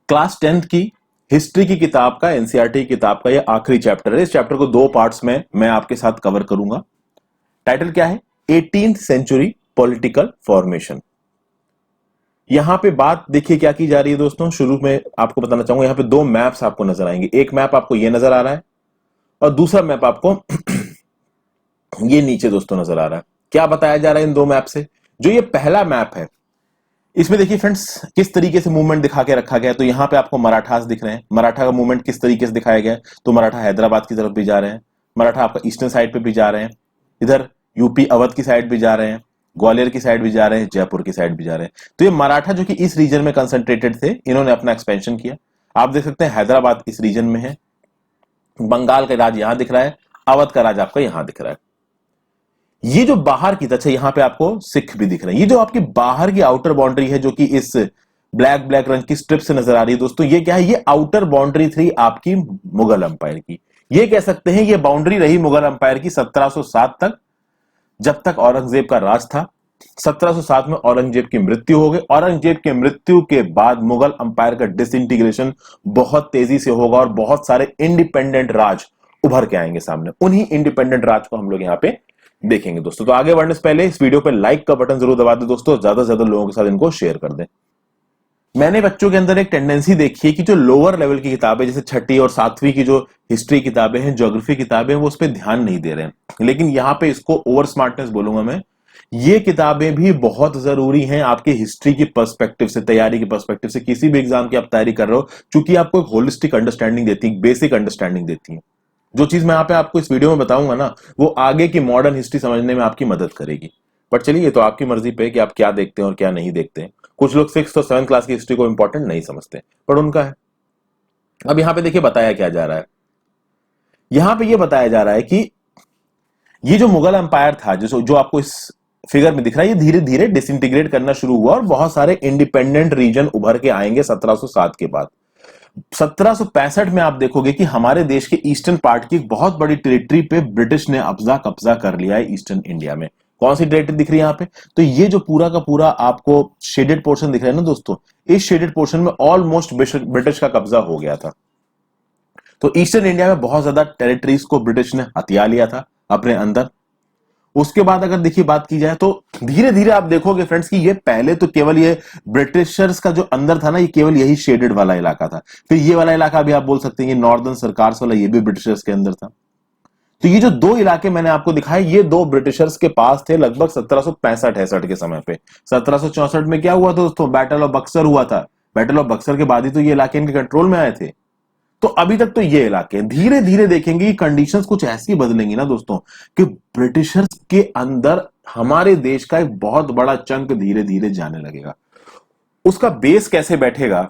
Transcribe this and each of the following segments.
Class 10th की history की किताब का, एनसीईआरटी किताब का यह आखिरी चैप्टर है। इस चैप्टर को 2 पार्ट्स में मैं आपके साथ कवर करूंगा। टाइटल क्या है? 18th century political formation. यहां पे बात देखिए क्या की जा रही है दोस्तों। शुरू में आपको बताना चाहूंगा, यहां पे 2 मैप्स आपको नजर आएंगे। एक मैप आपको ये नजर आ रहा है और दूसरा मैप आपको ये नीचे दोस्तों नजर आ रहा है। क्या बताया जा रहा है इन 2 मैप से? जो ये पहला मैप है, इसमें देखिए फ्रेंड्स किस तरीके से मूवमेंट दिखा के रखा गया है। तो यहां पे आपको मराठास दिख रहे हैं। मराठा का मूवमेंट किस तरीके से दिखाया गया है? तो मराठा हैदराबाद की तरफ भी जा रहे हैं, मराठा आपका ईस्टर्न साइड पे भी जा रहे हैं, इधर यूपी अवध की साइड भी जा रहे हैं, ग्वालियर की साइड भी जा रहे हैं, जयपुर की साइड भी जा रहे हैं। तो ये मराठा जो कि इस रीजन में कंसंट्रेटेड थे, इन्होंने अपना एक्सपेंशन किया। आप देख सकते हैं हैदराबाद इस रीजन में है, बंगाल का राज यहां दिख रहा है, अवध का राज आपका यहां दिख रहा है। ये जो बाहर की, अच्छा यहां पे आपको सिख भी दिख रहे हैं। ये जो आपकी बाहर की आउटर बाउंड्री है जो कि इस ब्लैक ब्लैक रंग की स्ट्रिप से नजर आ रही है दोस्तों, ये क्या है? ये आउटर बाउंड्री थी आपकी मुगल अंपायर की। ये कह सकते हैं ये बाउंड्री रही मुगल अंपायर की 1707 तक, जब तक औरंगजेब का राज था। 1707 में औरंगजेब की मृत्यु हो गई। औरंगजेब की मृत्यु के बाद मुगल अंपायर का डिसइंटीग्रेशन बहुत तेजी से होगा और बहुत सारे इंडिपेंडेंट राज उभर के आएंगे सामने। उन्हीं इंडिपेंडेंट राज को हम लोग यहां पे देखेंगे दोस्तों। तो आगे बढ़ने से पहले इस वीडियो पे लाइक का बटन जरूर दबा दे दोस्तों, ज्यादा से ज्यादा लोगों के साथ इनको शेयर कर दें। मैंने बच्चों के अंदर एक टेंडेंसी देखी है कि जो लोअर लेवल की किताबें, जैसे 6ठी और 7वीं की जो हिस्ट्री किताबें हैं, ज्योग्राफी किताबें हैं, वो उस पर ध्यान नहीं दे रहे हैं। लेकिन यहां पे इसको ओवर स्मार्टनेस बोलूंगा मैं। ये किताबें भी बहुत जरूरी हैं आपके हिस्ट्री की पर्सपेक्टिव से, तैयारी की पर्सपेक्टिव से। किसी भी एग्जाम की आप तैयारी कर रहे हो, क्योंकि आपको एक होलिस्टिक अंडरस्टैंडिंग देती है, बेसिक अंडरस्टैंडिंग देती है। जो चीज मैं यहाँ पे आपको इस वीडियो में बताऊंगा ना, वो आगे की मॉडर्न हिस्ट्री समझने में आपकी मदद करेगी। पर चलिए, ये तो आपकी मर्जी पे कि आप क्या देखते हैं और क्या नहीं देखते हैं। कुछ लोग 6th और 7th क्लास की हिस्ट्री को इंपॉर्टेंट नहीं समझते, पर उनका है। अब यहां पे देखिए बताया क्या जा रहा है। यहां पे ये बताया जा रहा है कि ये जो मुगल एम्पायर था, जो आपको इस फिगर में दिख रहा है, ये धीरे धीरे डिसइंटीग्रेट करना शुरू हुआ और बहुत सारे इंडिपेंडेंट रीजन उभर के आएंगे 1707 के बाद। 1765 में आप देखोगे कि हमारे देश के ईस्टर्न पार्ट की एक बहुत बड़ी टेरिटरी पे ब्रिटिश ने कब्जा कर लिया है ईस्टर्न इंडिया में। कौन सी टेरिटरी दिख रही है यहाँ पे? तो ये जो पूरा का पूरा आपको शेडेड पोर्शन दिख रहा है ना दोस्तों, इस शेडेड पोर्शन में ऑलमोस्ट ब्रिटिश का कब्जा हो गया था। तो ईस्टर्न इंडिया में बहुत ज्यादा टेरिटरीज को ब्रिटिश ने हथिया लिया था अपने अंदर। उसके बाद अगर देखिए बात की जाए तो धीरे धीरे आप देखोगे फ्रेंड्स कि ये पहले तो केवल ये ब्रिटिशर्स का जो अंदर था ना, ये केवल यही शेडेड वाला इलाका था। फिर ये वाला इलाका भी आप बोल सकते हैं ये नॉर्दर्न सरकार्स वाला, ये भी ब्रिटिशर्स के अंदर था। तो ये जो 2 इलाके मैंने आपको दिखाए, ये 2 ब्रिटिशर्स के पास थे लगभग 1765-66 के समय पे। 1764 में क्या हुआ दोस्तों? बैटल ऑफ बक्सर हुआ था। बैटल ऑफ बक्सर के बाद ही तो ये इलाके इनके कंट्रोल में आए थे। तो अभी तक तो ये इलाके, धीरे धीरे देखेंगे कंडीशंस कुछ ऐसी बदलेंगी ना दोस्तों कि ब्रिटिशर्स के अंदर हमारे देश का एक बहुत बड़ा चंक धीरे धीरे जाने लगेगा। उसका बेस कैसे बैठेगा,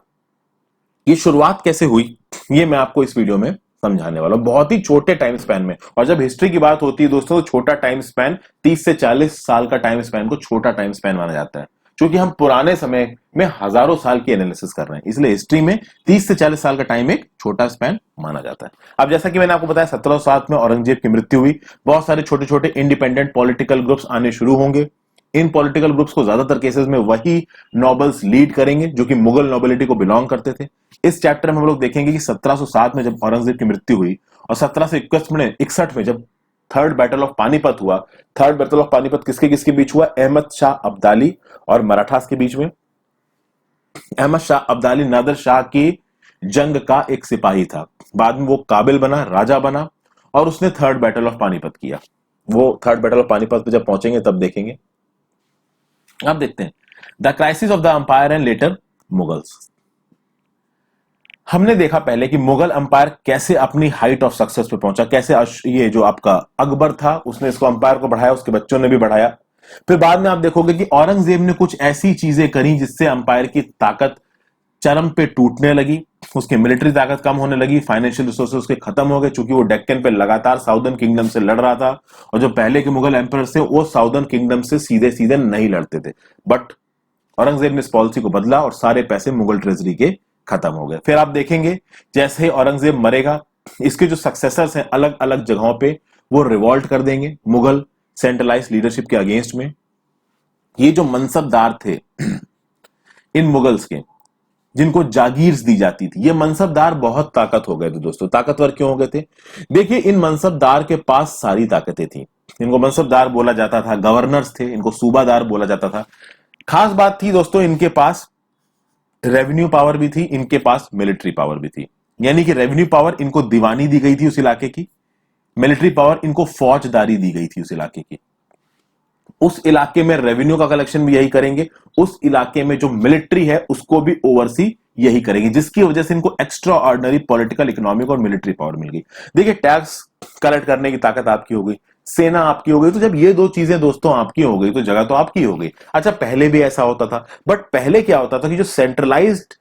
ये शुरुआत कैसे हुई, ये मैं आपको इस वीडियो में समझाने वाला हूं, बहुत ही छोटे टाइम स्पैन में। और जब हिस्ट्री की बात होती है दोस्तों, तो छोटा टाइम स्पैन 30 से 40 साल का टाइम स्पैन को छोटा टाइम स्पैन माना जाता है, क्योंकि हम पुराने समय में हजारों साल की एनालिसिस कर रहे हैं। इसलिए हिस्ट्री में 30 से 40 साल का टाइम एक छोटा स्पैन माना जाता है। अब जैसा कि मैंने आपको बताया, 1707 में औरंगजेब की मृत्यु हुई। बहुत सारे छोटे छोटे इंडिपेंडेंट पॉलिटिकल ग्रुप्स आने शुरू होंगे। इन पॉलिटिकल ग्रुप्स को ज्यादातर केसेस में वही नोबल्स लीड करेंगे जो कि मुगल नोबिलिटी को बिलोंग करते थे। इस चैप्टर में हम लोग देखेंगे कि 1707 में जब औरंगजेब की मृत्यु हुई और 1761 में जब थर्ड बैटल ऑफ पानीपत हुआ। थर्ड बैटल ऑफ पानीपत किसके किसके बीच हुआ? अहमद शाह अब्दाली और मराठास के बीच में। अहमद शाह अब्दाली नादर शाह की जंग का एक सिपाही था, बाद में वो काबिल बना, राजा बना, और उसने थर्ड बैटल ऑफ पानीपत किया। वो थर्ड बैटल ऑफ पानीपत पे जब पहुंचेंगे तब देखेंगे। अब देखते हैं the crisis of the umpire and later Mughals. हमने देखा पहले कि मुगल अंपायर कैसे अपनी हाइट ऑफ सक्सेस पे पहुंचा, कैसे ये जो आपका अकबर था उसने इसको अंपायर को बढ़ाया, उसके बच्चों ने भी बढ़ाया। फिर बाद में आप देखोगे कि औरंगजेब ने कुछ ऐसी चीजें करी जिससे अंपायर की ताकत चरम पे टूटने लगी, उसकी मिलिट्री ताकत कम होने लगी, फाइनेंशियल रिसोर्सेज उसके खत्म हो गए, क्योंकि वो डेक्कन पे लगातार साउदर्न किंगडम से लड़ रहा था। और जो पहले के मुगल एम्पायर थे वो साउदर्न किंगडम से सीधे सीधे नहीं लड़ते थे। बट औरंगजेब ने इस पॉलिसी को बदला और सारे पैसे मुगल ट्रेजरी के खत्म हो गए। फिर आप देखेंगे जैसे ही औरंगजेब मरेगा, इसके जो सक्सेसर्स हैं अलग अलग जगहों पे वो रिवॉल्ट कर देंगे मुगल सेंट्रलाइज लीडरशिप के अगेंस्ट में। ये जो मनसबदार थे इन मुगल्स के, जिनको जागीर्स दी जाती थी। ये मनसबदार बहुत ताकत हो गए थे दोस्तों। ताकतवर क्यों हो गए थे? देखिए, इन मनसबदार के पास सारी ताकतें थी। इनको मनसबदार बोला जाता था, गवर्नर्स थे, इनको सूबादार बोला जाता था। खास बात थी दोस्तों, इनके पास रेवेन्यू पावर भी थी, इनके पास मिलिट्री पावर भी थी। यानी कि रेवेन्यू पावर इनको दीवानी दी गई थी उस इलाके की, मिलिट्री पावर इनको फौजदारी दी गई थी उस इलाके की। उस इलाके में रेवेन्यू का कलेक्शन भी यही करेंगे, उस इलाके में जो मिलिट्री है उसको भी ओवरसी यही करेंगे, जिसकी वजह से इनको एक्स्ट्रा ऑर्डिनरी पॉलिटिकल, इकोनॉमिक और मिलिट्री पावर मिल गई। देखिए, टैक्स कलेक्ट करने की ताकत आपकी हो गई, सेना आपकी हो गई। तो जब ये दो चीजें दोस्तों आपकी हो गई तो जगह तो आपकी हो गई। अच्छा, पहले भी ऐसा होता था, बट पहले क्या होता था कि जो सेंट्रलाइज्ड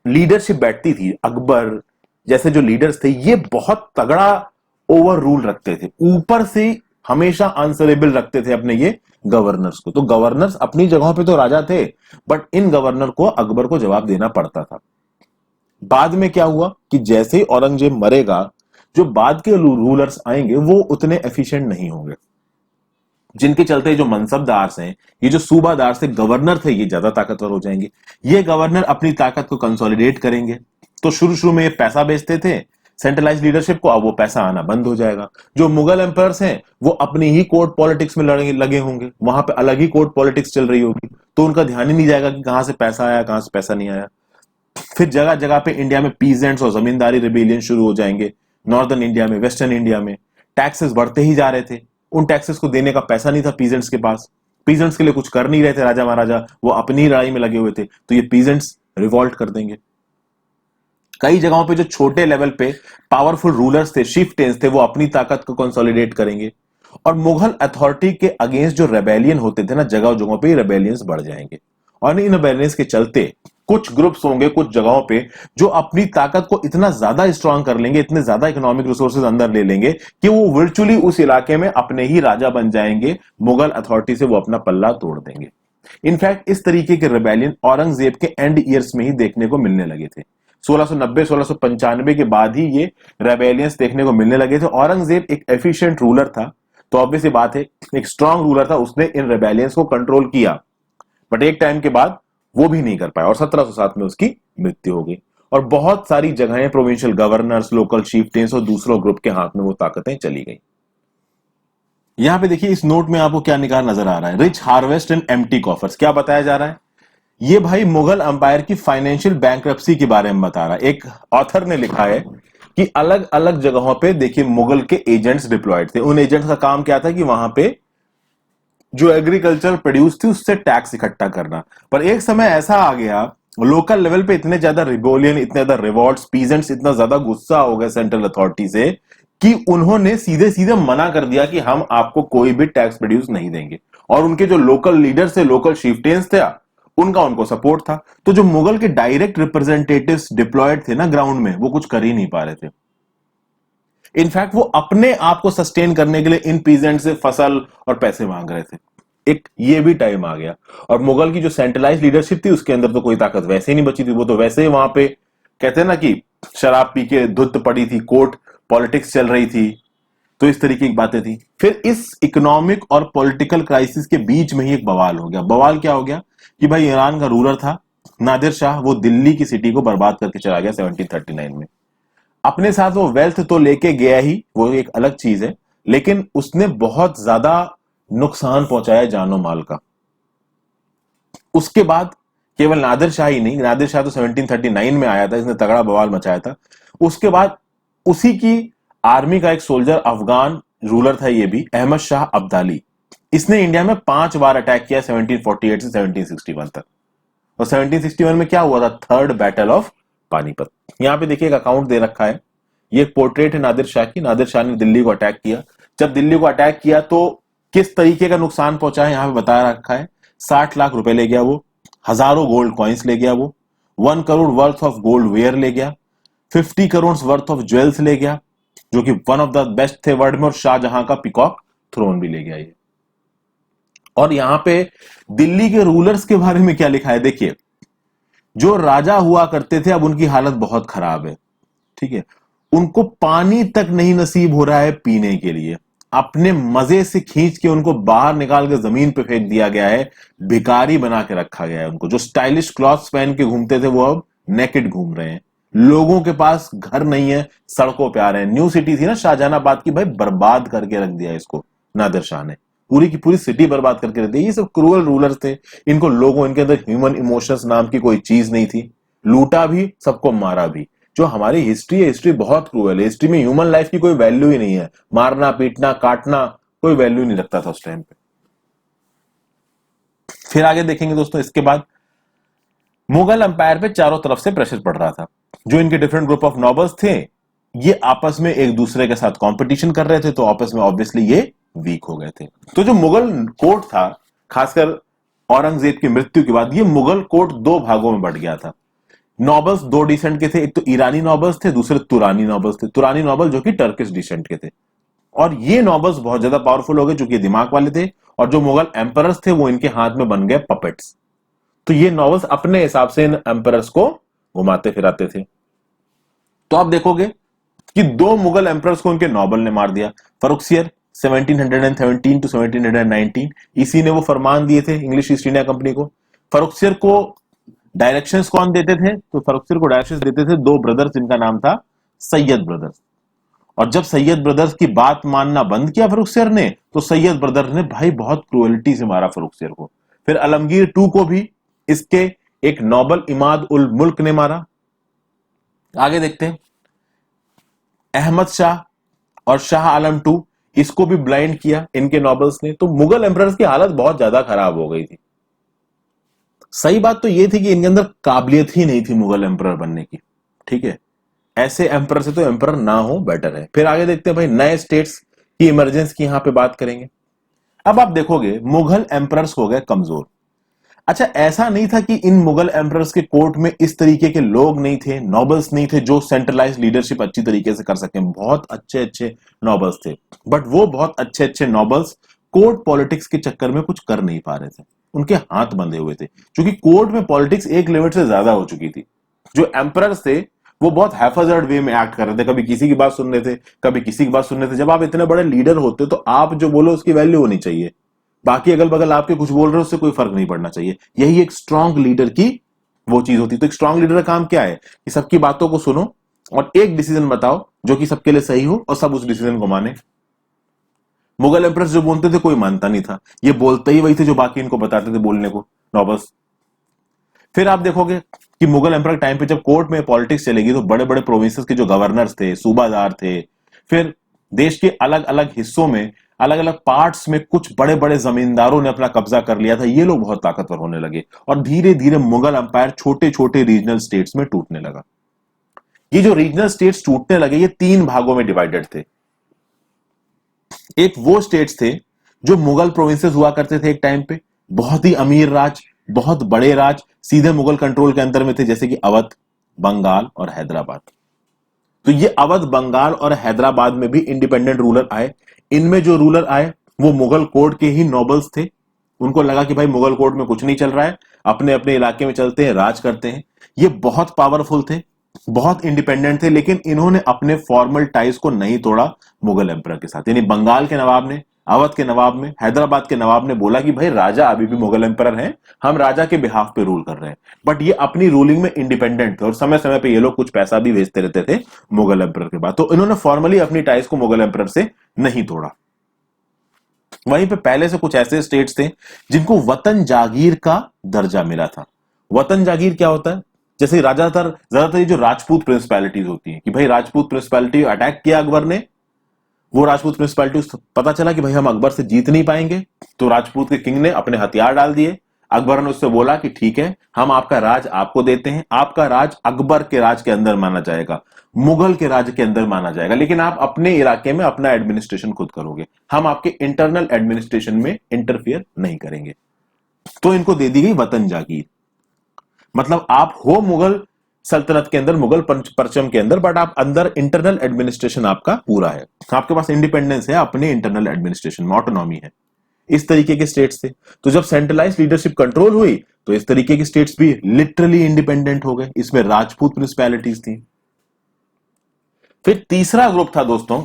लीडरशिप बैठती थी, अकबर जैसे जो लीडर्स थे, ये बहुत तगड़ा ओवर रूल रखते थे, ऊपर से हमेशा आंसरेबल रखते थे अपने ये गवर्नर्स को। तो गवर्नर्स अपनी जगहों पे तो राजा थे, बट इन गवर्नर को अकबर को जवाब देना पड़ता था। बाद में क्या हुआ कि जैसे ही औरंगजेब मरेगा, जो बाद के रूलर्स आएंगे वो उतने एफिशिएंट नहीं होंगे, जिनके चलते जो मनसबदार हैं, ये जो सूबादार से गवर्नर थे, ये ज्यादा ताकतवर हो जाएंगे। ये गवर्नर अपनी ताकत को कंसोलिडेट करेंगे। तो शुरू शुरू में ये पैसा बेचते थे सेंट्रलाइज लीडरशिप को, अब वो पैसा आना बंद हो जाएगा। जो मुगल एम्पायर्स हैं वो अपनी ही कोर्ट पॉलिटिक्स में लगे होंगे, वहां पे अलग ही कोर्ट पॉलिटिक्स चल रही होगी, तो उनका ध्यान ही नहीं जाएगा कि कहां से पैसा आया, कहां से पैसा नहीं आया। फिर जगह जगह पे इंडिया में पीजेंट्स और जमींदारी रिबेलियन शुरू हो जाएंगे। नॉर्दर्न इंडिया में, वेस्टर्न इंडिया में टैक्सेस बढ़ते ही जा रहे थे, उन टैक्सेस को देने का पैसा नहीं था पीजेंट्स के पास। पीजेंट्स के लिए कुछ कर नहीं रहे थे राजा महाराजा, वो अपनी लड़ाई में लगे हुए थे। तो ये पीजेंट्स रिवॉल्ट कर देंगे। कई जगहों पे जो छोटे लेवल पे पावरफुल रूलर्स थे, शिफ्टेंस थे, वो अपनी ताकत को कंसोलिडेट करेंगे। और मुगल अथॉरिटी के अगेंस्ट जो रेबेलियन होते थे ना, जगह जगहों पे रेबेलियंस बढ़ जाएंगे। और इन रेबेलियंस के चलते कुछ ग्रुप्स होंगे कुछ जगहों पे जो अपनी ताकत को इतना ज्यादा स्ट्रांग कर लेंगे, इतने ज्यादा इकोनॉमिक रिसोर्सेज अंदर ले लेंगे कि वो वर्चुअली उस इलाके में अपने ही राजा बन जाएंगे। मुगल अथॉरिटी से वो अपना पल्ला तोड़ देंगे। इनफैक्ट इस तरीके के रेबेलियन औरंगजेब के एंड ईयर्स में ही देखने को मिलने लगे थे। 1690-1695 के बाद ही ये रेबेलियंस देखने को मिलने लगे थे। औरंगजेब एक एफिशिएंट रूलर था, तो ऑब्वियस बात है, एक स्ट्रांग रूलर था, उसने इन रेबेलियंस को कंट्रोल किया। बट एक टाइम के बाद वो भी नहीं कर पाया और 1707 में उसकी मृत्यु हो गई। और बहुत सारी जगहें प्रोविंशियल गवर्नर्स, लोकल चीफटेन्स और दूसरों ग्रुप के हाथ में वो ताकतें चली गई। यहां पे देखिए, इस नोट में आपको क्या निकाल नजर आ रहा है? Rich harvest and empty coffers. क्या बताया जा रहा है? ये भाई मुगल अंपायर की फाइनेंशियल बैंक्रप्सी के बारे में बता रहा है। एक ऑथर ने लिखा है कि अलग अलग जगहों पे देखिए मुगल के एजेंट्स डिप्लॉयड थे। उन एजेंट्स का काम क्या था कि वहां पे जो एग्रीकल्चर प्रोड्यूस थी उससे टैक्स इकट्ठा करना। पर एक समय ऐसा आ गया, लोकल लेवल पे इतने ज्यादा रिबेलियन, इतने ज्यादा रिवॉल्ट्स, पीजेंट्स इतना ज्यादा गुस्सा हो गए सेंट्रल अथॉरिटी से कि उन्होंने सीधे सीधे मना कर दिया कि हम आपको कोई भी टैक्स प्रोड्यूस नहीं देंगे। और उनके जो लोकल लीडर्स थे, लोकल चीफटेन्स थे, उनको सपोर्ट था। तो जो मुगल के डायरेक्ट रिप्रेजेंटेटिव्स डिप्लॉयड थे ना ग्राउंड में, वो कुछ कर ही नहीं पा रहे थे। इनफैक्ट वो अपने आप को सस्टेन करने के लिए इन पीजेंट से फसल और पैसे मांग रहे थे। एक ये भी टाइम आ गया। और मुगल की जो सेंट्रलाइज लीडरशिप थी उसके अंदर तो कोई ताकत वैसे ही नहीं बची थी। वो तो वैसे ही वहां पे कहते हैं ना कि शराब पी के धुत पड़ी थी, कोर्ट पॉलिटिक्स चल रही थी, तो इस तरीके की बातें थी। फिर इस इकोनॉमिक और पॉलिटिकल क्राइसिस के बीच में ही एक बवाल हो गया। बवाल क्या हो गया कि भाई ईरान का रूलर था नादिर शाह, वो दिल्ली की सिटी को बर्बाद करके चला गया 1739 में। अपने साथ वो वेल्थ तो लेके गया ही, वो एक अलग चीज है, लेकिन उसने बहुत ज्यादा नुकसान पहुंचाया जानो माल का। उसके बाद केवल नादिर शाह ही नहीं, नादिर शाह तो 1739 में आया था, इसने तगड़ा बवाल मचाया था। उसके बाद उसी की आर्मी का एक सोल्जर, अफगान रूलर था ये भी, अहमद शाह अब्दाली, इसने इंडिया में 5 बार अटैक किया 1748 से 1761 तक। और 1761 में क्या हुआ था? Third battle of Panipat. यहां पे देखिए एक अकाउंट दे रखा है, ये एक पोर्ट्रेट है नादिर शाह की। नादिर शाह ने दिल्ली को अटैक किया। जब दिल्ली को अटैक किया तो किस तरीके का नुकसान पहुंचा है यहां पे बताया रखा है। 60 लाख रुपए ले गया वो, हजारों गोल्ड कॉइन्स ले गया वो, 1 crore worth of gold ware ले गया, 50 करोड़ वर्थ ऑफ ज्वेल्स ले गया, जो कि वन ऑफ द बेस्ट थे वर्ल्ड में, और शाहजहां का पिकॉक थ्रोन भी ले गया ये। और यहां पे दिल्ली के रूलर्स के बारे में क्या लिखा है देखिए, जो राजा हुआ करते थे अब उनकी हालत बहुत खराब है, ठीक है, उनको पानी तक नहीं नसीब हो रहा है पीने के लिए। अपने मजे से खींच के उनको बाहर निकाल के जमीन पे फेंक दिया गया है, भिखारी बना के रखा गया है उनको। जो स्टाइलिश क्लॉथ्स पहन के घूमते थे वो अब नेकेड घूम रहे हैं। लोगों के पास घर नहीं है, सड़कों पे आ रहे हैं। न्यू सिटी थी ना शाहजहानाबाद की, भाई बर्बाद करके रख दिया इसको नादिर शाह ने, पूरी की पूरी सिटी बर्बाद करके रख दी। ये सब क्रूअल रूलर्स थे, इनको लोगों, इनके अंदर ह्यूमन इमोशंस नाम की कोई चीज नहीं थी। लूटा भी, सबको मारा भी। जो हमारी हिस्ट्री है, हिस्ट्री बहुत क्रूअल है। हिस्ट्री में ह्यूमन लाइफ की कोई वैल्यू ही नहीं है, मारना पीटना काटना कोई वैल्यू नहीं रखता था उस टाइम पे। फिर आगे देखेंगे दोस्तों, इसके बाद मुगल अंपायर पे चारों तरफ से प्रेशर पड़ रहा था। जो इनके डिफरेंट ग्रुप ऑफ नॉबल्स थे, ये आपस में एक दूसरे के साथ कंपटीशन कर रहे थे, तो आपस में ऑब्वियसली ये वीक हो गए थे। तो जो मुगल कोर्ट था, खासकर औरंगजेब की मृत्यु के बाद, ये मुगल कोर्ट दो भागों में बंट गया था। नॉबल्स दो डिसेंट के थे, एक तो ईरानी नॉबल्स थे, दूसरे तुरानी नॉबल्स थे। तुरानी नॉबल जो कि टर्किश डिसेंट के थे, और ये नॉबल्स बहुत ज्यादा पावरफुल हो गए चूंकि दिमाग वाले थे, और जो मुगल एम्परर्स थे वो इनके हाथ में बन गए पपेट्स। तो ये नॉबल्स अपने हिसाब से इन एम्परर्स को घुमाते फिराते थे। तो आप देखोगे कि दो मुगल एम्परर्स को उनके नॉबल ने मार दिया। फरुखसियर 1717 टू 1719, इसी ने वो फरमान दिए थे इंग्लिश ईस्ट इंडिया कंपनी को। फरुखसियर को डायरेक्शंस कौन देते थे? तो फरुखसियर को डायरेक्शंस देते थे दो ब्रदर्स, जिनका नाम था सैयद ब्रदर्स। और जब सैयद ब्रदर्स की बात मानना बंद किया फरुखसियर ने, तो सैयद ब्रदर्स ने भाई बहुत क्रूएलिटी से मारा फरुखसियर को। फिर आलमगीर टू को भी इसके एक नॉबल इमाद उल मुल्क ने मारा। आगे देखते हैं, अहमद शाह और शाह आलम टू, इसको भी ब्लाइंड किया इनके नॉबल्स ने। तो मुगल एम्परर्स की हालत बहुत ज्यादा खराब हो गई थी। सही बात तो यह थी कि इनके अंदर काबिलियत ही नहीं थी मुगल एम्परर बनने की, ठीक है। ऐसे एम्परर से तो एम्परर ना हो बेटर है। फिर आगे देखते हैं भाई, नए स्टेट्स की इमरजेंस की यहां पे बात करेंगे। अब आप देखोगे मुगल एम्परर्स हो गए कमजोर। अच्छा, ऐसा नहीं था कि इन मुगल एम्परर्स के कोर्ट में इस तरीके के लोग नहीं थे, नॉबल्स नहीं थे जो सेंट्रलाइज लीडरशिप अच्छी तरीके से कर सकें। बहुत अच्छे अच्छे नॉबल्स थे, बट वो बहुत अच्छे अच्छे नॉबल्स कोर्ट पॉलिटिक्स के चक्कर में कुछ कर नहीं पा रहे थे, उनके हाथ बंधे हुए थे, क्योंकि कोर्ट में पॉलिटिक्स एक लिमिट से ज्यादा हो चुकी थी। जो एम्परर्स थे वो बहुत हैफर्ड वे में एक्ट कर रहे थे, कभी किसी की बात सुन रहे थे, कभी किसी की बात सुन रहे थे। जब आप इतने बड़े लीडर होते तो आप जो बोलो उसकी वैल्यू होनी चाहिए, बाकी अगल बगल आपके कुछ बोल रहे हो उससे कोई फर्क नहीं पड़ना चाहिए। यही एक स्ट्रांग लीडर की वो चीज होती है। तो एक स्ट्रांग लीडर का काम क्या है कि सबकी बातों को सुनो और एक डिसीजन बताओ जो कि सबके लिए सही हो, और सब उस डिसीजन को माने। मुगल एम्प्रेस जो बोलते थे कोई मानता नहीं था, ये बोलते ही वही थे जो बाकी इनको बताते थे बोलने को, नॉबल्स। फिर आप देखोगे कि मुगल एम्पर टाइम पे जब कोर्ट में पॉलिटिक्स चलेगी तो बड़े बड़े प्रोविंसेस के जो गवर्नर्स थे, सूबादार थे, फिर देश के अलग अलग हिस्सों में, अलग अलग पार्ट्स में कुछ बड़े बड़े जमींदारों ने अपना कब्जा कर लिया था। ये लोग बहुत ताकतवर होने लगे और धीरे धीरे मुगल अंपायर छोटे छोटे रीजनल स्टेट्स में टूटने लगा। ये जो रीजनल स्टेट्स टूटने लगे ये तीन भागों में डिवाइडेड थे। एक वो स्टेट्स थे जो मुगल प्रोविंसेस हुआ करते थे एक टाइम पे, बहुत ही अमीर राज, बहुत बड़े राज, सीधे मुगल कंट्रोल के अंदर में थे, जैसे कि अवध, बंगाल और हैदराबाद। तो ये अवध, बंगाल और हैदराबाद में भी इंडिपेंडेंट रूलर आए। इनमें जो रूलर आए वो मुगल कोर्ट के ही नॉबल्स थे। उनको लगा कि भाई मुगल कोर्ट में कुछ नहीं चल रहा है, अपने अपने इलाके में चलते हैं, राज करते हैं। ये बहुत पावरफुल थे, बहुत इंडिपेंडेंट थे, लेकिन इन्होंने अपने फॉर्मल टाइज को नहीं तोड़ा मुगल एम्परर के साथ। यानी बंगाल के नवाब ने, अवध के नवाब में, हैदराबाद के नवाब ने बोला कि भाई राजा अभी भी मुगल एम्परर हैं, हम राजा के बिहाफ पे रूल कर रहे हैं। बट ये अपनी रूलिंग में इंडिपेंडेंट थे और समय समय पे ये लोग कुछ पैसा भी भेजते रहते थे मुगल एम्परर के बाद। तो इन्होंने फॉर्मली अपनी टाइज को मुगल एम्परर से नहीं तोड़ा। वहीं पे पहले से कुछ ऐसे स्टेट्स थे जिनको वतन जागीर का दर्जा मिला था। वतन जागीर क्या होता है? जैसे ज्यादातर ये जो राजपूत प्रिंसिपैलिटीज होती हैं कि भाई राजपूत प्रिंसिपैलिटी अटैक किया अकबर ने, वो राजपूत प्रिंसिपैलिटी पता चला कि भाई हम अकबर से जीत नहीं पाएंगे, तो राजपूत के किंग ने अपने हथियार डाल दिए। अकबर ने उससे बोला कि ठीक है, हम आपका राज आपको देते हैं, आपका राज अकबर के राज के अंदर माना जाएगा, मुगल के राज के अंदर माना जाएगा, लेकिन आप अपने इलाके में अपना एडमिनिस्ट्रेशन खुद करोगे, हम आपके इंटरनल एडमिनिस्ट्रेशन में इंटरफियर नहीं करेंगे। तो इनको दे दी गई वतन जागीर। मतलब आप हो मुगल सल्तनत के अंदर, मुगल परचम के अंदर, बट आप अंदर इंटरनल एडमिनिस्ट्रेशन आपका पूरा है, आपके पास इंडिपेंडेंस है, अपने इंटरनल एडमिनिस्ट्रेशन में ऑटोनॉमी है। इस तरीके के स्टेट्स थे। तो जब सेंट्रलाइज लीडरशिप कंट्रोल हुई तो इस तरीके की स्टेट्स भी लिटरली इंडिपेंडेंट हो गए। इसमें राजपूत म्युनिसिपैलिटीज थी। फिर तीसरा ग्रुप था दोस्तों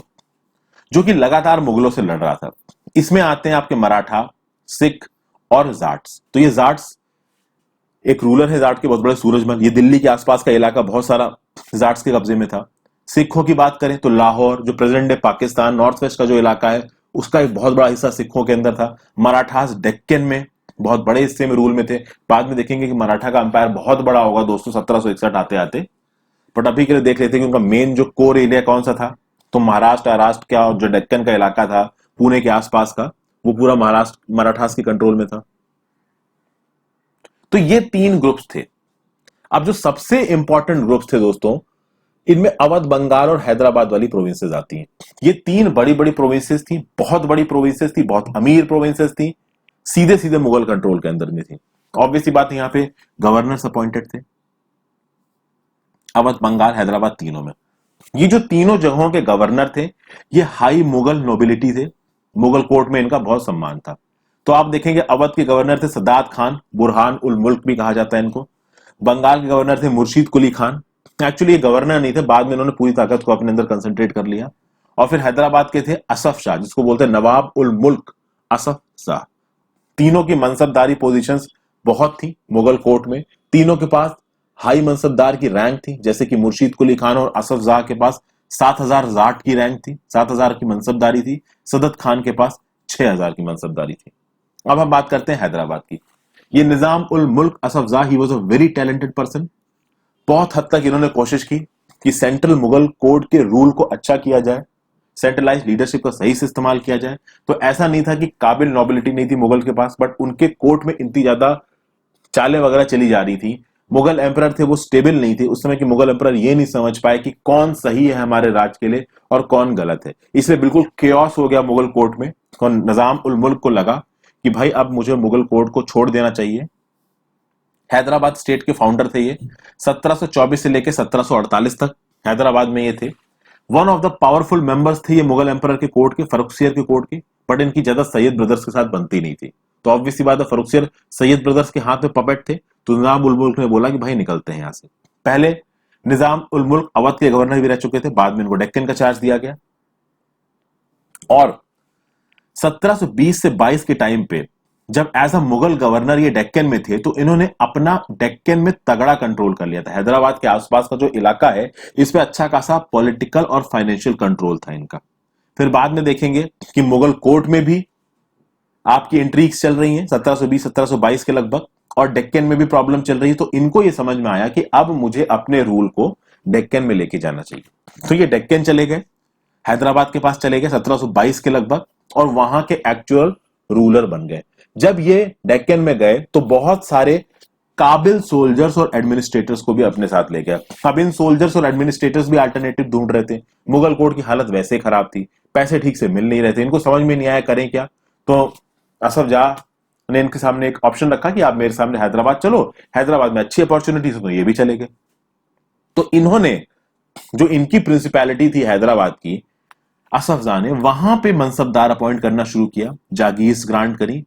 जो कि लगातार मुगलों से लड़ रहा था। इसमें आते हैं आपके मराठा, सिख और जाट्स। तो ये जाट्स एक रूलर है जाट के बहुत बड़े सूरजमल, ये दिल्ली के आसपास का इलाका बहुत सारा जाट्स के कब्जे में था। सिखों की बात करें तो लाहौर, जो present day Pakistan north west का जो इलाका है, उसका एक बहुत बड़ा हिस्सा सिखों के अंदर था। मराठास डेक्कन में बहुत बड़े हिस्से में रूल में थे। बाद में देखेंगे कि मराठा का अंपायर बहुत बड़ा होगा दोस्तों 1761 आते आते। बट अभी के लिए देख लेते हैं कि उनका मेन जो कोर एरिया कौन सा था, तो महाराष्ट्र का जो डेक्कन का इलाका था पुणे के आसपास का, वो पूरा महाराष्ट्र मराठास के कंट्रोल में था। तो ये 3 ग्रुप्स थे। अब जो सबसे इंपॉर्टेंट ग्रुप्स थे दोस्तों, इनमें अवध, बंगाल और हैदराबाद वाली प्रोविंसेस आती हैं। ये 3 बड़ी बड़ी प्रोविंसेस थी, बहुत बड़ी प्रोविंसेस थी, बहुत अमीर प्रोविंसेस थी, सीधे सीधे मुगल कंट्रोल के अंदर में थी। ऑब्वियसली बात, यहां पे गवर्नर्स अपॉइंटेड थे, अवध, बंगाल, हैदराबाद तीनों में। ये जो तीनों जगहों के गवर्नर थे, ये हाई मुगल नोबिलिटी थे, मुगल कोर्ट में इनका बहुत सम्मान था। तो आप देखेंगे अवध के गवर्नर थे सदात खान, बुरहान उल मुल्क भी कहा जाता है इनको। बंगाल के गवर्नर थे मुर्शीद कुली खान, एक्चुअली ये गवर्नर नहीं थे, बाद में इन्होंने पूरी ताकत को अपने अंदर कंसंट्रेट कर लिया। और फिर हैदराबाद के थे असफ शाह, जिसको बोलते हैं नवाब उल मुल्क असफ शाह। तीनों की मनसबदारी पोजीशंस बहुत थी मुगल कोर्ट में, तीनों के पास हाई मनसबदार की रैंक थी, जैसे कि मुर्शीद कुली खान और असफ शाह के पास 7000 जाट की रैंक थी, 7000 की मनसबदारी थी। सदत खान के पास 6000 की मनसबदारी थी। अब हम बात करते हैं हैदराबाद की। ये निजाम उल मुल्क Asaf Shah, he was a very talented person. बहुत हद तक इन्होंने कोशिश की कि सेंट्रल मुगल कोर्ट के रूल को अच्छा किया जाए, सेंट्रलाइज लीडरशिप का सही से इस्तेमाल किया जाए। तो ऐसा नहीं था कि काबिल नोबिलिटी नहीं थी मुगल के पास, बट उनके कोर्ट में इतनी ज्यादा चालें वगैरह चली जा रही थी। मुगल एम्परर थे वो स्टेबल नहीं थे उस समय, कि मुगल एम्परर ये नहीं समझ पाए कि कौन सही है हमारे राज के लिए और कौन गलत है। इसलिए बिल्कुल केओस हो गया मुगल कोर्ट में, और निजाम उल मुल्क को लगा कि भाई अब मुझे मुगल कोर्ट को छोड़ देना चाहिए। हैदराबाद स्टेट के फाउंडर थे ये, 1724 से लेकर 1748 तक हैदराबाद में ये थे। One of the powerful members थे ये मुगल एम्परर के कोर्ट के, फर्रुखसियर के कोर्ट के। बट इनकी ज्यादा सैयद ब्रदर्स के साथ बनती नहीं थी। तो ऑब्वियसली बात है, फर्रुखसियर सैयद ब्रदर्स के हाथ में पपेट थे। तो निजाम उल मुल्क ने बोला कि भाई निकलते हैं यहां से। पहले निजाम उल मुल्क अवध के गवर्नर भी रह चुके थे, बाद में इनको डेक्कन का चार्ज दिया गया। और 1720 से 22 के टाइम पे जब एज अ मुगल गवर्नर ये डेक्कन में थे, तो इन्होंने अपना डेक्कन में तगड़ा कंट्रोल कर लिया था। हैदराबाद के आसपास का जो इलाका है, इस पे अच्छा खासा पॉलिटिकल और फाइनेंशियल कंट्रोल था इनका। फिर बाद में देखेंगे कि मुगल कोर्ट में भी आपकी इंट्रीग्स चल रही हैं 1720-1722 के लगभग, और डेक्कन में भी प्रॉब्लम चल रही है। तो इनको ये समझ में आया कि अब मुझे अपने रूल को डेक्कन में लेके जाना चाहिए। तो ये डेक्कन चले गए, हैदराबाद के पास चले गए 1722 के लगभग, और वहां के एक्चुअल रूलर बन गए। जब ये डेक्कन में गए तो बहुत सारे काबिल सोल्जर्स और एडमिनिस्ट्रेटर्स को भी अपने साथ ले गया। अब इन सोल्जर्स और एडमिनिस्ट्रेटर्स भी अल्टरनेटिव ढूंढ रहे थे। मुगल कोर्ट की हालत वैसे ही खराब थी, पैसे ठीक से मिल नहीं रहे थे, इनको समझ में नहीं आया करें क्या। तो असफ शाह ने इनके सामने एक ऑप्शन रखा कि आप मेरे सामने हैदराबाद चलो, हैदराबाद में अच्छी अपॉर्चुनिटी है, तो ये भी चले गए। तो इन्होंने, जो इनकी प्रिंसिपैलिटी थी हैदराबाद की, असफ शाह ने वहां पे मनसबदार अपॉइंट करना शुरू किया, जागीर्स ग्रांट करी।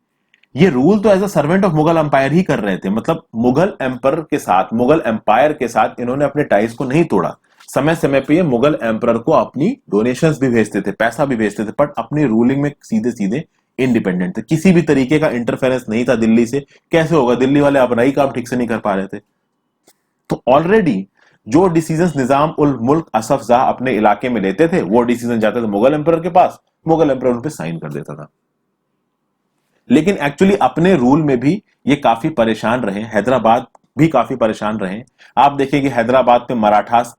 ये रूल तो as a servant of Mughal empire ही कर रहे थे, मतलब मुगल एम्पर के साथ, मुगल एम्पायर के साथ इन्होंने अपने टाइज को नहीं तोड़ा। समय समय पे ये मुगल एम्पर को अपनी डोनेशंस भी भेजते थे, पैसा भी भेजते थे, बट अपनी रूलिंग में सीधे सीधे इंडिपेंडेंट थे। किसी भी तरीके का इंटरफेरेंस नहीं था दिल्ली से। कैसे होगा, दिल्ली वाले अपना ही काम ठीक से नहीं कर पा रहे थे। तो ऑलरेडी जो डिसीजंस निजाम उल मुल्क असफ शाह अपने इलाके में लेते थे, वो डिसीजन जाते थे मुगल एम्पर के पास, मुगल एम्पर उन पे साइन कर देता था। लेकिन एक्चुअली अपने रूल में भी ये काफी परेशान रहे, हैदराबाद भी काफी परेशान रहे। आप देखेंगे हैदराबाद पे मराठास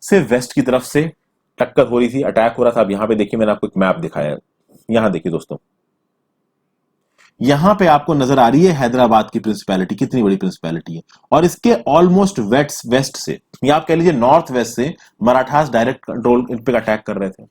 से वेस्ट की तरफ से टक्कर हो रही थी, अटैक हो रहा था। अब यहां पे देखिए, मैंने आपको एक मैप दिखाया है, यहां देखिए दोस्तों, यहां पे आपको नजर आ रही है हैदराबाद की प्रिंसिपैलिटी कितनी बड़ी प्रिंसिपैलिटी है। और इसके ऑलमोस्ट वेस्ट से, या आप कह लीजिए नॉर्थ वेस्ट से, मराठास डायरेक्ट कंट्रोल इन पे अटैक कर रहे थे।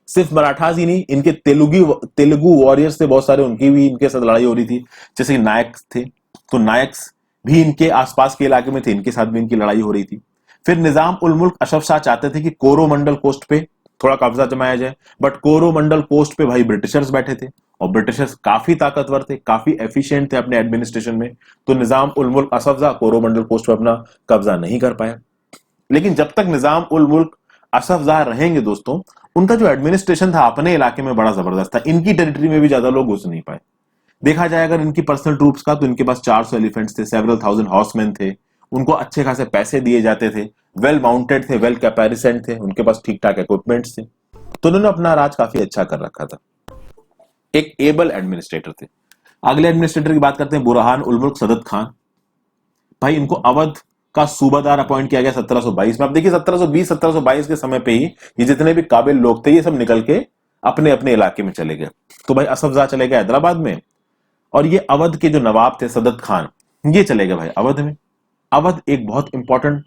सिर्फ मराठास ही नहीं, इनके तेलुगु वॉरियर्स थे बहुत सारे, उनकी भी इनके साथ लड़ाई हो रही थी। जैसे कि नायक्स थे, तो नायक्स भी इनके आसपास के इलाके में थे, इनके साथ भी इनकी लड़ाई हो रही थी। फिर निजाम उल मुल्क असफ शाह चाहते थे कि कोरोमंडल कोस्ट पे थोड़ा कब्जा जमाया जाए, बट कोरोमंडल कोस्ट पे भाई ब्रिटिशर्स बैठे थे, और ब्रिटिशर्स काफी ताकतवर थे, काफी एफिशिएंट थे अपने एडमिनिस्ट्रेशन में। तो निजाम उल मुल्क असफ शाह कोरोमंडल कोस्ट पे अपना कब्जा नहीं कर पाया। लेकिन जब तक निजाम उल मुल्क असफ शाह रहेंगे दोस्तों, उनका जो एडमिनिस्ट्रेशन था अपने इलाके में बड़ा जबरदस्त था, इनकी टेरिटरी में भी ज्यादा लोग घुस नहीं पाए। देखा जाए अगर इनकी पर्सनल ट्रूप्स का, तो इनके पास 400 एलिफेंट्स थे, सेवरल थाउजेंड हॉर्समैन थे, उनको अच्छे खासे पैसे दिए जाते थे, वेल माउंटेड थे, वेल कैपेरिसेंट थे, उनके पास ठीक ठाक इक्विपमेंट्स थे, तो उन्होंने अपना राज काफी अच्छा कर रखा था। एक एबल एडमिनिस्ट्रेटर थे। अगले एडमिनिस्ट्रेटर की बात करते हैं, बुरहान उल मुल्क सदत खान। भाई इनको अवध का सूबादार अपॉइंट किया गया 1722 में। अब देखिए 1720 1722 के समय पे ही ये जितने भी काबिल लोग थे ये सब निकल के अपने अपने इलाके में चले गए। तो भाई असफजाह चले गए हैदराबाद में, और ये अवध के जो नवाब थे सदत खान, ये चले गए भाई अवध में। अवध एक बहुत इंपॉर्टेंट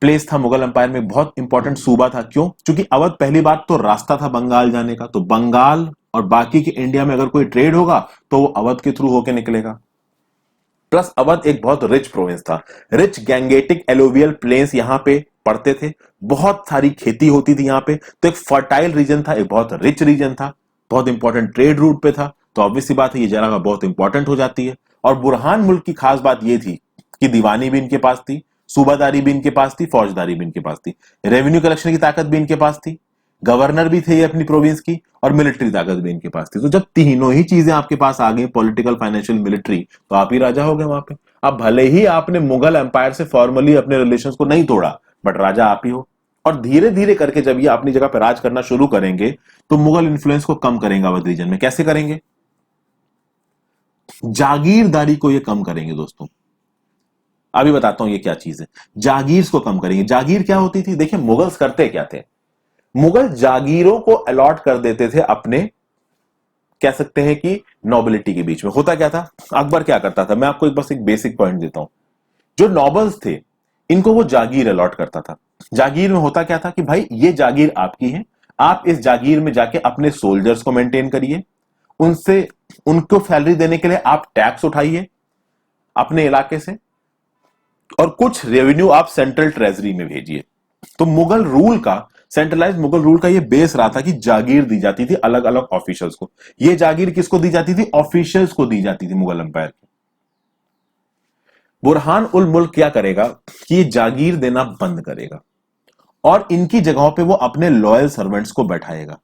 प्लेस था मुगल एम्पायर में, बहुत इंपॉर्टेंट सूबा था। क्यों? क्योंकि अवध पहली बात तो रास्ता था बंगाल जाने का, तो बंगाल और बाकी के इंडिया में अगर कोई ट्रेड होगा तो वो अवध के थ्रू होके निकलेगा। प्लस अवध एक बहुत रिच प्रोविंस था, रिच गैंगेटिक एलोवियल प्लेन्स यहां पे पड़ते थे, बहुत सारी खेती होती थी यहां पे, तो एक फर्टाइल रीजन था, एक बहुत रिच रीजन था, बहुत इंपॉर्टेंट ट्रेड रूट पे था। तो ऑब्वियसली बात है ये जगह बहुत इंपॉर्टेंट हो जाती है। और बुरहान मुल्क की खास बात ये थी कि दीवानी भी इनके पास थी, सूबादारी भी इनके पास थी, फौजदारी भी इनके पास थी, रेवेन्यू कलेक्शन की ताकत भी इनके पास थी, गवर्नर भी थे ये अपनी प्रोविंस की, और मिलिट्री ताकत भी इनके पास थी। तो जब तीनों ही चीजें आपके पास आ गई, पॉलिटिकल, फाइनेंशियल, मिलिट्री, तो आप ही राजा हो गए वहां पे। अब भले ही आपने मुगल एम्पायर से फॉर्मली अपने रिलेशंस को नहीं तोड़ा, बट राजा आप ही हो। और धीरे धीरे करके जब ये अपनी जगह पर राज करना शुरू करेंगे तो मुगल इन्फ्लुएंस को कम करेंगे अवध रीजन में। कैसे करेंगे? जागीरदारी को ये कम करेंगे दोस्तों। अभी बताता हूं ये क्या चीज है। जागीर को कम करेंगे। जागीर क्या होती थी? देखिए मुगल्स करते क्या थे, मुगल जागीरों को अलॉट कर देते थे अपने, कह सकते हैं कि नोबिलिटी के बीच में। होता क्या था, अकबर क्या करता था, मैं आपको बस एक बेसिक पॉइंट देता हूं। जो नॉबल्स थे इनको वो जागीर अलॉट करता था। जागीर में होता क्या था कि भाई ये जागीर आपकी है, आप इस जागीर में जाके अपने सोल्जर्स को मेंटेन करिए, उनसे उनको सैलरी देने के लिए आप टैक्स उठाइए अपने इलाके से, और कुछ रेवेन्यू आप सेंट्रल ट्रेजरी में भेजिए। तो मुगल रूल का, सेंट्रलाइज मुगल रूल का ये बेस रहा था कि जागीर दी जाती थी अलग अलग ऑफिशियल्स को। ये जागीर किसको दी जाती थी? ऑफिशियल्स को दी जाती थी मुगल एम्पायर की। बुरहान उल मुल्क क्या करेगा कि ये जागीर देना बंद करेगा और इनकी जगहों पे वो अपने लॉयल सर्वेंट्स को बैठाएगा।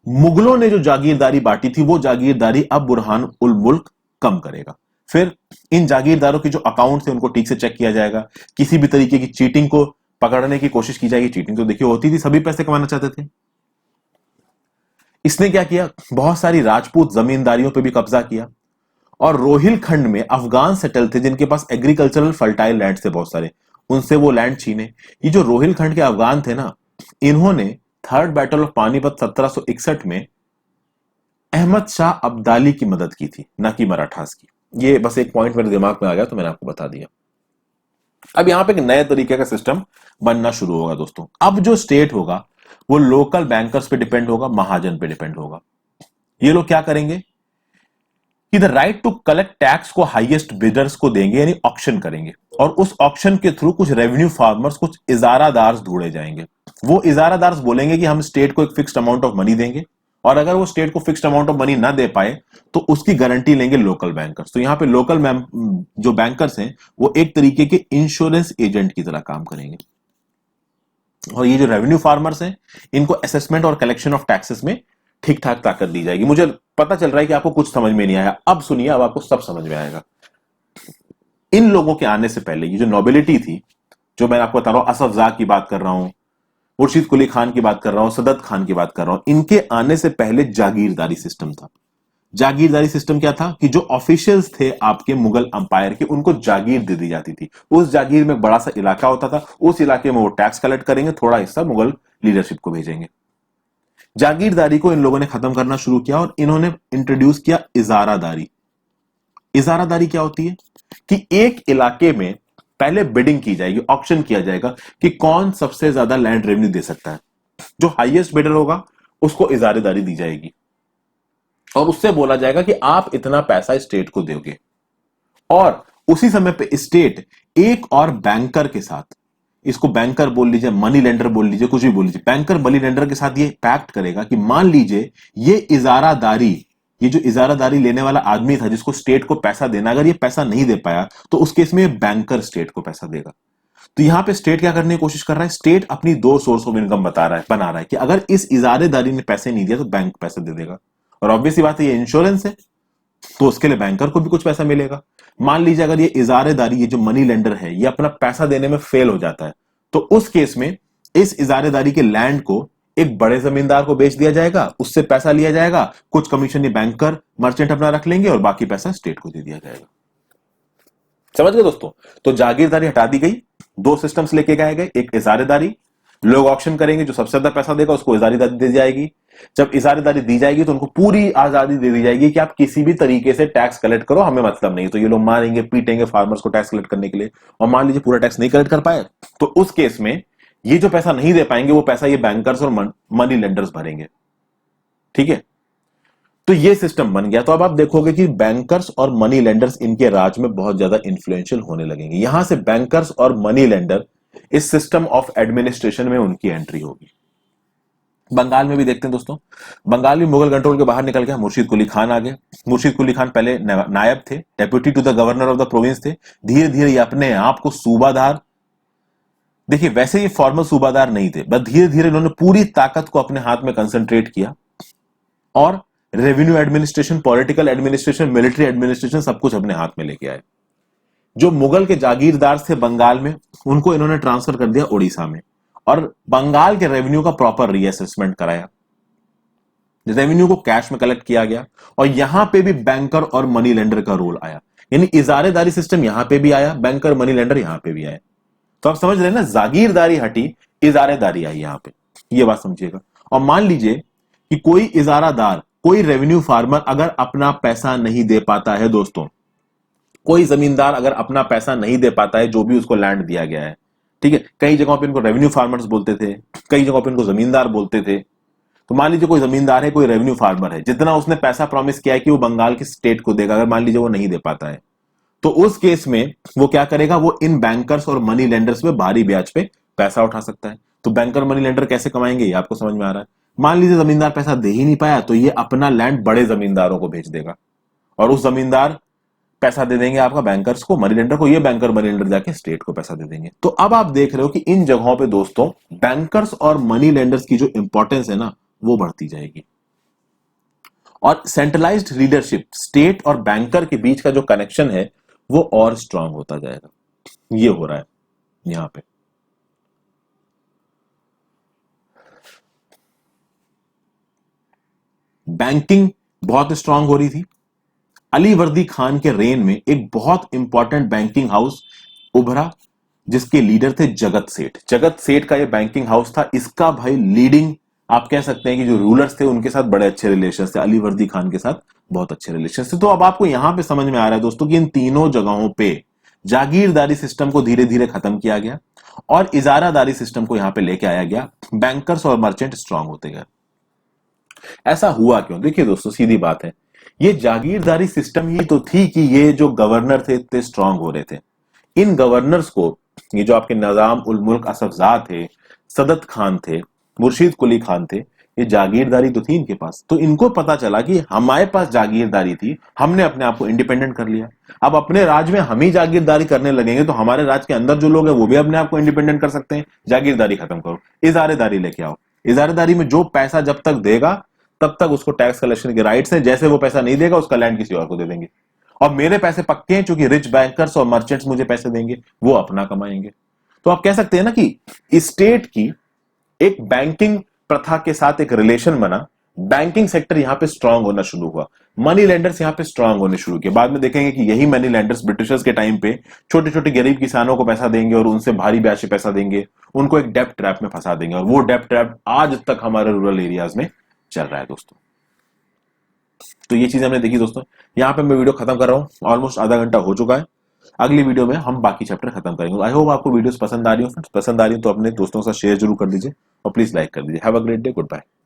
मुगलों ने जो जागीरदारी बांटी थी वो जागीरदारी अब बुरहान उल मुल्क कम करेगा। फिर इन जागीरदारों के जो अकाउंट थे उनको ठीक से चेक किया जाएगा, किसी भी तरीके की चीटिंग को पकड़ने की कोशिश की जाएगी। चीटिंग तो देखिए होती थी, सभी पैसे कमाना चाहते थे। इसने क्या किया, बहुत सारी राजपूत जमींदारियों पे भी कब्जा किया, और रोहिलखंड में अफगान सेटल थे जिनके पास एग्रीकल्चरल फर्टाइल लैंड थे बहुत सारे, उनसे वो लैंड छीने। ये जो रोहिलखंड के अफगान थे ना, इन्होंने थर्ड बैटल ऑफ पानीपत 1761 में अहमद शाह अब्दाली की मदद की थी, ना कि मराठास की। ये बस एक पॉइंट मेरे दिमाग में आ गया तो मैंने आपको बता दिया। अब यहां पे एक नए तरीके का सिस्टम बनना शुरू होगा दोस्तों। अब जो स्टेट होगा वो लोकल बैंकर्स पे डिपेंड होगा, महाजन पे डिपेंड होगा। ये लोग क्या करेंगे कि the right to collect tax को हाईएस्ट बिडर्स को देंगे, यानी ऑक्शन करेंगे, और उस ऑक्शन के थ्रू कुछ रेवेन्यू फार्मर्स, कुछ इजारादार ढूंढे जाएंगे। वो इजारादार बोलेंगे कि हम स्टेट को एक फिक्स्ड अमाउंट ऑफ मनी देंगे, और अगर वो स्टेट को फिक्स्ड अमाउंट ऑफ मनी ना दे पाए तो उसकी गारंटी लेंगे लोकल बैंकर्स। तो यहां पे लोकल जो बैंकर्स हैं वो एक तरीके के इंश्योरेंस एजेंट की तरह काम करेंगे, और ये जो रेवेन्यू फार्मर्स हैं इनको असेसमेंट और कलेक्शन ऑफ टैक्सेस में ठीक ठाक ताकत दी जाएगी। मुझे पता चल रहा है कि आपको कुछ समझ में नहीं आया, अब सुनिए, अब आपको सब समझ में आएगा। इन लोगों के आने से पहले ये जो नोबिलिटी थी, जो मैं आपको बता रहा हूं, असफजाह की बात कर रहा हूं, मुर्शिद कुली खान की बात कर रहा हूं, सदत खान की बात कर रहा हूं, इनके आने से पहले जागीरदारी सिस्टम था। जागीरदारी सिस्टम क्या था कि जो ऑफिशियल्स थे आपके मुगल अंपायर के, उनको जागीर दे दी जाती थी। उस जागीर में एक बड़ा सा इलाका होता था, उस इलाके में वो टैक्स कलेक्ट करेंगे, थोड़ा हिस्सा मुगल लीडरशिप को भेजेंगे। जागीरदारी को इन लोगों ने खत्म करना शुरू किया और इन्होंने इंट्रोड्यूस किया इजारादारी। इजारादारी क्या होती है कि एक इलाके में पहले बिडिंग की जाएगी, ऑक्शन किया जाएगा कि कौन सबसे ज्यादा लैंड रेवेन्यू दे सकता है। जो हाईएस्ट बिडर होगा उसको इजारादारी दी जाएगी, और उससे बोला जाएगा कि आप इतना पैसा स्टेट को दोगे। और उसी समय पे स्टेट एक और बैंकर के साथ, इसको बैंकर बोल लीजिए, मनी लेंडर बोल लीजिए, कुछ भी बोल लीजिए, बैंकर मनी लेंडर के साथ ये पैक्ट करेगा कि मान लीजिए ये इजारादारी, ये जो इजारादारी लेने वाला आदमी था जिसको स्टेट को पैसा देना, अगर ये पैसा नहीं दे पाया तो उस केस में बैंकर स्टेट को पैसा देगा। तो यहां पे स्टेट क्या करने की कोशिश कर रहा है, स्टेट अपनी दो सोर्स ऑफ इनकम बना रहा है कि अगर इस इजारेदारी ने पैसे नहीं दिया तो बैंक पैसे दे देगा, और ऑब्वियसली बात है ये इंश्योरेंस है तो उसके लिए बैंकर को भी कुछ पैसा मिलेगा। मान लीजिए अगर ये इजारेदारी, ये जो मनी लेंडर है, ये अपना पैसा देने में फेल हो जाता है, तो उस केस में इस इजारेदारी के लैंड को एक बड़े जमींदार को बेच दिया जाएगा, उससे पैसा लिया जाएगा, कुछ कमीशन ये बैंकर मर्चेंट अपना रख लेंगे और बाकी पैसा स्टेट को दे दिया जाएगा। समझ गए दोस्तों? तो जागीरदारी हटा दी गई, दो सिस्टम्स लेके गए गए, एक इजारेदारी, लोग ऑक्शन करेंगे, जो सबसे ज्यादा पैसा देगा उसको इजारेदारी दी जाएगी। जब इजारेदारी दी जाएगी तो उनको पूरी आजादी दे दी जाएगी कि आप किसी भी तरीके से टैक्स कलेक्ट करो, हमें मतलब नहीं। तो ये लोग मारेंगे पीटेंगे फार्मर्स को टैक्स कलेक्ट करने के लिए, और मान लीजिए पूरा टैक्स नहीं कलेक्ट कर पाए तो उस केस में ये जो पैसा नहीं दे पाएंगे वो पैसा ये बैंकर्स और मनी लेंडर्स भरेंगे। ठीक है, तो ये सिस्टम बन गया। तो अब आप देखोगे कि बैंकर्स और मनी लेंडर्स इनके राज में बहुत ज्यादा इंफ्लुएंशियल होने लगेंगे। यहां से बैंकर्स और मनी लेंडर इस सिस्टम ऑफ एडमिनिस्ट्रेशन में उनकी एंट्री होगी। बंगाल में भी देखते हैं दोस्तों, बंगाल भी मुगल कंट्रोल के बाहर निकल गया, मुर्शीद कुली खान आ गए। मुर्शीद कुली खान पहले नायब थे, deputy to the governor of the province थे, धीरे धीरे ये अपने आप को सूबादार, देखिए वैसे ये फॉर्मल सूबादार नहीं थे, बस धीरे धीरे इन्होंने पूरी ताकत को अपने हाथ में कंसंट्रेट किया और revenue administration, political administration, military administration सब कुछ अपने हाथ में लेके आए। जो मुगल के जागीरदार थे बंगाल में, उनको इन्होंने ट्रांसफर कर दिया उड़ीसा में, और बंगाल के रेवेन्यू का प्रॉपर रीअसेसमेंट कराया, रेवेन्यू को कैश में कलेक्ट किया गया, और यहां पे भी बैंकर और मनी लेंडर का रोल आया, यानी इजारेदारी सिस्टम यहां पे भी आया, बैंकर मनी लेंडर यहां पे भी आए। तो आप समझ रहे हैं ना, जागीरदारी हटी, इजारेदारी आई यहां पे, ये बात समझिएगा। और मान लीजिए कि कोई इजारादार, कोई रेवेन्यू फार्मर अगर अपना पैसा नहीं दे पाता है दोस्तों, कोई जमींदार अगर अपना पैसा नहीं दे पाता है जो भी उसको लैंड दिया गया है, ठीक है, कई जगहों पे इनको रेवेन्यू फार्मर्स बोलते थे, कई जगहों पे इनको जमींदार बोलते थे। तो मान लीजिए कोई जमींदार है, कोई रेवेन्यू फार्मर है, जितना उसने पैसा प्रॉमिस किया है कि वो बंगाल की स्टेट को देगा, अगर मान लीजिए वो नहीं दे पाता है तो उस केस में वो क्या करेगा, वो इन बैंकर्स और मनी लेंडर्स पे भारी ब्याज पे पैसा उठा सकता है। तो बैंकर मनी लेंडर कैसे कमाएंगे ये आपको समझ में आ रहा है। मान लीजिए जमींदार पैसा दे ही नहीं पाया तो ये अपना लैंड बड़े जमींदारों को भेज देगा, और उस जमींदार पैसा दे देंगे आपका बैंकर्स को, मनी लेंडर को, ये बैंकर मनी लेंडर जाके स्टेट को पैसा दे देंगे। तो अब आप देख रहे हो कि इन जगहों पे दोस्तों बैंकर्स और मनी लेंडर्स की जो इंपॉर्टेंस है ना वो बढ़ती जाएगी, और सेंट्रलाइज्ड लीडरशिप, स्टेट और बैंकर के बीच का जो कनेक्शन है वो और स्ट्रांग होता जाएगा। ये हो रहा है यहां पे। बैंकिंग बहुत स्ट्रांग हो रही थी। अली वर्दी खान के रेन में एक बहुत इंपॉर्टेंट बैंकिंग हाउस उभरा जिसके लीडर थे जगत सेठ। जगत सेठ का ये बैंकिंग हाउस था, इसका भाई लीडिंग आप कह सकते हैं कि जो रूलर्स थे उनके साथ बड़े अच्छे रिलेशन थे, अली वर्दी खान के साथ बहुत अच्छे रिलेशन थे। तो अब आपको यहां पे समझ में आ रहा है दोस्तों कि इन तीनों जगहों पे जागीरदारी सिस्टम को धीरे धीरे खत्म किया गया और इजारादारी सिस्टम को यहां पे लेके आया गया, बैंकर्स और मर्चेंट स्ट्रांग होते गए। ऐसा हुआ क्यों? देखिए दोस्तों सीधी बात है, ये जागीरदारी सिस्टम ही तो थी कि ये जो गवर्नर थे इतने स्ट्रांग हो रहे थे। इन गवर्नर्स को, ये जो आपके निजाम उल मुल्क असफजाह थे, सदत खान थे, मुर्शीद कुली खान थे, ये जागीरदारी तो थी इनके पास। तो इनको पता चला कि हमारे पास जागीरदारी थी, हमने अपने आप को इंडिपेंडेंट कर लिया, अब अपने राज में हम ही जागीरदारी करने लगेंगे तो हमारे राज के अंदर जो लोग हैं वो भी अपने आप को इंडिपेंडेंट कर सकते हैं। जागीरदारी खत्म करो, इजारेदारी लेके आओ। इजारेदारी में जो पैसा जब तक देगा तब तक उसको टैक्स कलेक्शन के राइट्स हैं, जैसे वो पैसा नहीं देगा उसका लैंड किसी और को दे देंगे, और मेरे पैसे पक्के हैं क्योंकि रिच बैंकर्स और मर्चेंट्स मुझे पैसे देंगे, वो अपना कमाएंगे। तो आप कह सकते हैं ना कि स्टेट की एक बैंकिंग प्रथा के साथ एक रिलेशन बना, बैंकिंग सेक्टर यहां पे स्ट्रांग होना शुरू हुआ, मनी लेंडर्स यहां पे स्ट्रांग होने शुरू किए। बाद में देखेंगे कि यही मनी लेंडर्स ब्रिटिशर्स के टाइम पे छोटे छोटे गरीब किसानों को पैसा देंगे और उनसे भारी ब्याज से पैसा देंगे, उनको एक डेब्ट ट्रैप में फंसा देंगे, और वो डेब्ट ट्रैप आज तक हमारे रूरल एरियाज में चल रहा है दोस्तों। तो ये चीज हमने देखी दोस्तों। यहां पे मैं वीडियो खत्म कर रहा हूं, ऑलमोस्ट आधा घंटा हो चुका है। अगली वीडियो में हम बाकी चैप्टर खत्म करेंगे। आई होप आपको वीडियोस पसंद आ रही हो। पसंद आ रही हो तो अपने दोस्तों के साथ शेयर जरूर कर दीजिए और प्लीज लाइक कर दीजिए। Have a great day, good bye.